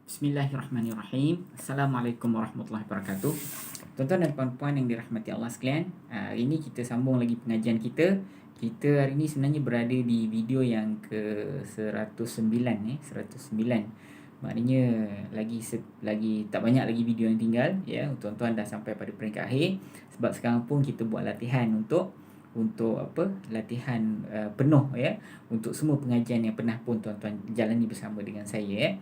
Bismillahirrahmanirrahim. Assalamualaikum warahmatullahi wabarakatuh. Tuan-tuan dan puan-puan yang dirahmati Allah sekalian, hari ini kita sambung lagi pengajian kita. Kita hari ini sebenarnya berada di video yang ke-109 109. Maknanya lagi tak banyak lagi video yang tinggal ya. Tuan-tuan dah sampai pada peringkat akhir. Sebab sekarang pun kita buat latihan untuk latihan penuh ya, untuk semua pengajian yang pernah pun tuan-tuan jalani bersama dengan saya ya.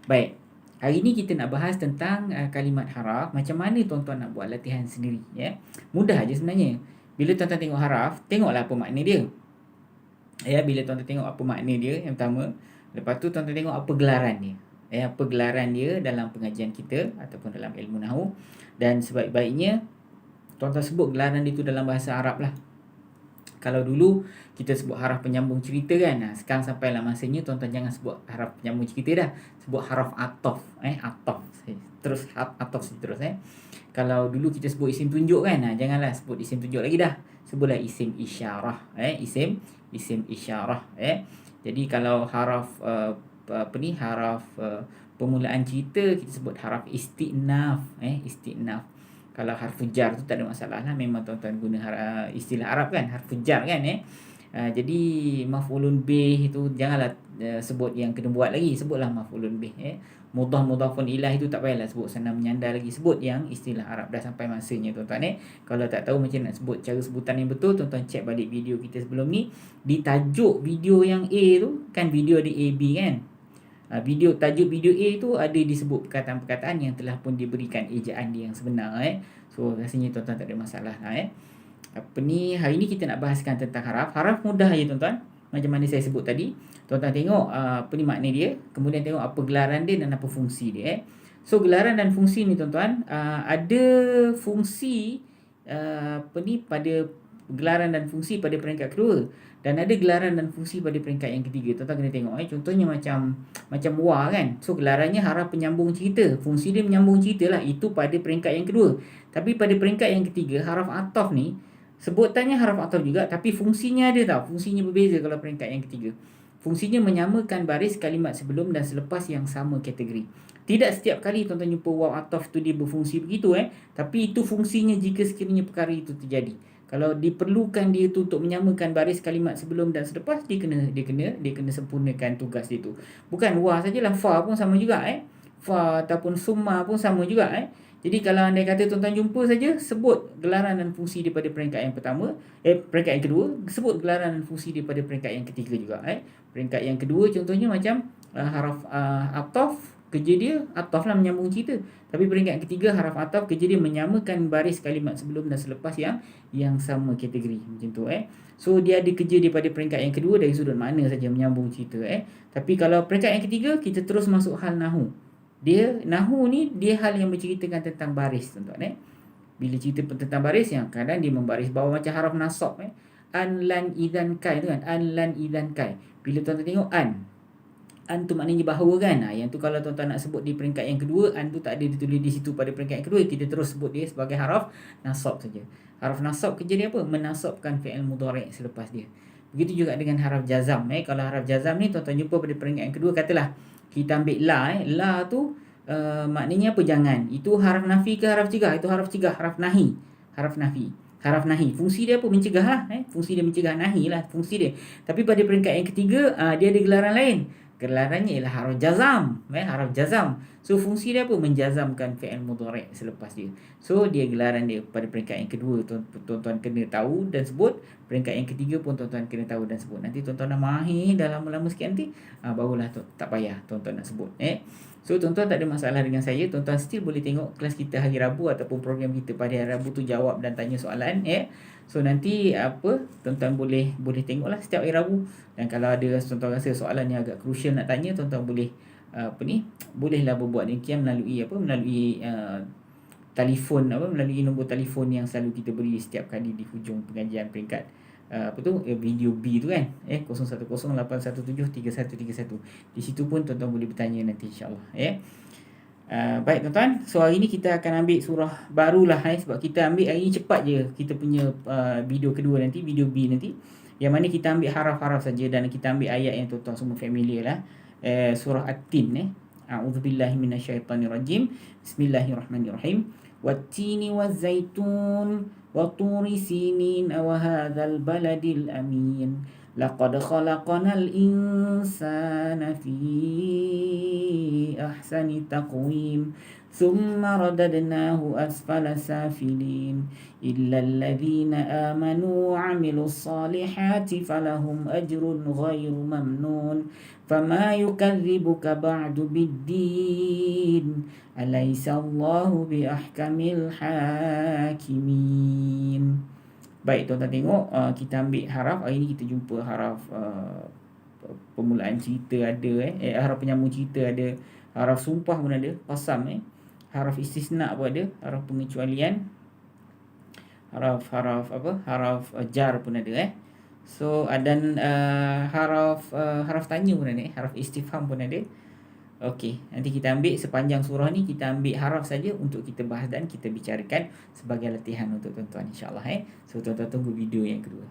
Baik. Hari ini kita nak bahas tentang kalimat haraf. Macam mana tuan-tuan nak buat latihan sendiri ya. Mudah aja sebenarnya. Bila tuan-tuan tengok haraf, tengoklah apa makna dia. Ya, bila tuan-tuan tengok apa makna dia yang pertama, lepas tu tuan-tuan tengok apa gelaran dia. Ya, apa gelaran dia dalam pengajian kita ataupun dalam ilmu nahwu. Dan sebaik-baiknya tuan-tuan sebut gelaran dia tu dalam bahasa Arab lah. Kalau dulu kita sebut haraf penyambung cerita kan. Sekarang sampailah masanya tuan-tuan jangan sebut haraf penyambung cerita dah. Sebut haraf atof. Atof. Terus atof terus Kalau dulu kita sebut isim tunjuk kan. Janganlah sebut isim tunjuk lagi dah. Sebutlah isim isyarah. Isim isyarah. Jadi kalau haraf haraf permulaan cerita kita sebut haraf istinaf. Istinaf. Kalau harfu jar tu tak ada masalah lah. Memang tuan-tuan guna istilah Arab kan, harfu jar kan jadi maf'ulun bih itu janganlah sebut yang kena buat lagi. Sebutlah maf'ulun bih mudhafun ilaih itu tak payahlah sebut sana menyandar lagi. Sebut yang istilah Arab. Dah sampai masanya tuan-tuan Kalau tak tahu macam nak sebut cara sebutan yang betul, tuan-tuan cek balik video kita sebelum ni. Di tajuk video yang A tu kan, video ada AB kan. Tajuk video A tu ada disebut perkataan-perkataan yang telah pun diberikan ejaan dia yang sebenar So rasanya tuan-tuan tak ada masalah hari ni kita nak bahaskan tentang haraf. Haraf mudah je tuan-tuan. Macam mana saya sebut tadi. Tuan-tuan tengok makna dia, kemudian tengok apa gelaran dia dan apa fungsi dia So gelaran dan fungsi ni tuan-tuan, ada fungsi pada gelaran dan fungsi pada peringkat kedua, dan ada gelaran dan fungsi pada peringkat yang ketiga. Tuan-tuan kena tengok contohnya macam wa kan. So gelarannya haraf penyambung cerita, fungsi dia menyambung cerita lah, itu pada peringkat yang kedua. Tapi pada peringkat yang ketiga, haraf atof ni sebutannya haraf atof juga, tapi fungsinya ada tau. Fungsinya berbeza kalau peringkat yang ketiga. Fungsinya menyamakan baris kalimat sebelum dan selepas yang sama kategori. Tidak setiap kali tuan-tuan jumpa waw atof tu dia berfungsi begitu tapi itu fungsinya jika sekiranya perkara itu terjadi. Kalau diperlukan dia tu untuk menyamakan baris kalimat sebelum dan selepas, dia kena sempurnakan tugas dia tu. Bukan wa sajalah, fa pun sama juga fa ataupun summa pun sama juga Jadi kalau anda kata tuan-tuan jumpa saja, sebut gelaran dan fungsi daripada peringkat yang pertama, peringkat yang kedua, sebut gelaran dan fungsi daripada peringkat yang ketiga juga Peringkat yang kedua contohnya macam haraf atof, kerja dia atof lah, menyambung cerita. Tapi peringkat yang ketiga, haraf atof, kerja dia menyamakan baris kalimat sebelum dan selepas yang sama kategori. Macam tu So dia ada kerja daripada peringkat yang kedua dari sudut makna saja, menyambung cerita Tapi kalau peringkat yang ketiga, kita terus masuk hal nahu. Nahu ni dia hal yang berceritakan tentang baris tuan-tuan Bila cerita tentang baris, yang kadang dia membaris bawah macam haraf nasab an lan idan kai tu kan, an lan idan kai. Bila tuan-tuan tengok an tu maknanya bahawa kan. Yang tu kalau tuan-tuan nak sebut di peringkat yang kedua, an tu tak ada ditulis di situ pada peringkat yang kedua, kita terus sebut dia sebagai haraf nasab saja. Haraf nasab kerja dia apa? Menasabkan fi'il mudhari' selepas dia. Begitu juga dengan haraf jazam kalau haraf jazam ni tuan-tuan jumpa pada peringkat yang kedua, katalah kita ambil la la tu maknanya apa? Jangan. Itu haraf nafi ke haraf cegah? Itu haraf cegah, haraf nahi. Haraf nahi. Fungsi dia apa? Mencegah lah fungsi dia mencegah, nahi lah fungsi dia. Tapi pada peringkat yang ketiga, dia ada gelaran lain. Gelarannya ialah haraf jazam haraf jazam. So fungsi dia apa? Menjazamkan fi'il mudhari' selepas dia. So dia gelaran dia pada peringkat yang kedua, tuan-tuan kena tahu dan sebut. Peringkat yang ketiga pun tuan-tuan kena tahu dan sebut. Nanti tuan-tuan dah mahir dah lama-lama sikit nanti, barulah tak payah tuan-tuan nak sebut So tuan-tuan tak ada masalah dengan saya. Tuan-tuan still boleh tengok kelas kita hari Rabu ataupun program kita pada hari Rabu tu, jawab dan tanya soalan So nanti tuan-tuan boleh tengoklah setiap hari Rabu. Dan kalau ada tuan-tuan rasa soalan yang agak crucial nak tanya, tuan-tuan boleh bolehlah berbuat demikian melalui telefon melalui nombor telefon yang selalu kita beri setiap kali di hujung pengajian peringkat video B tu kan 0108173131. Di situ pun tuan-tuan boleh bertanya nanti insya-Allah baik tuan-tuan, so hari ni kita akan ambil surah barulah sebab kita ambil hari ni cepat je kita punya video kedua nanti, video B nanti, yang mana kita ambil haraf-haraf saja dan kita ambil ayat yang tuan-tuan semua familiar lah. Surah At-Tin A'udzubillahi minasyaitonirrajim. Bismillahirrahmanirrahim. Wattini wazzaitun wa turi sinin wa hadzal baladil amin. Laqad khalaqnal insana fi ahsani taqwim. Thumma radadnahu asfala safilin. Illa alladhina amanu wa 'amilus salihati falahum ajrun ghairu mamnun. Fama yukadzibuka ba'du biddin. Alaysa Allahu bi ahkamil hakimin. Baik, tuan-tuan tengok, kita ambil haraf. Hari ni kita jumpa haraf permulaan cerita ada, haraf penyambung cerita ada, haraf sumpah pun ada, qasam, haraf istisna pun ada, haraf pengecualian, haraf jar pun ada, so dan haraf tanya pun ada, haraf istifham pun ada. Okey, nanti kita ambil sepanjang surah ni, kita ambil haraf saja untuk kita bahas dan kita bicarakan sebagai latihan untuk tuan-tuan, insya-Allah. So tuan-tuan tunggu video yang kedua.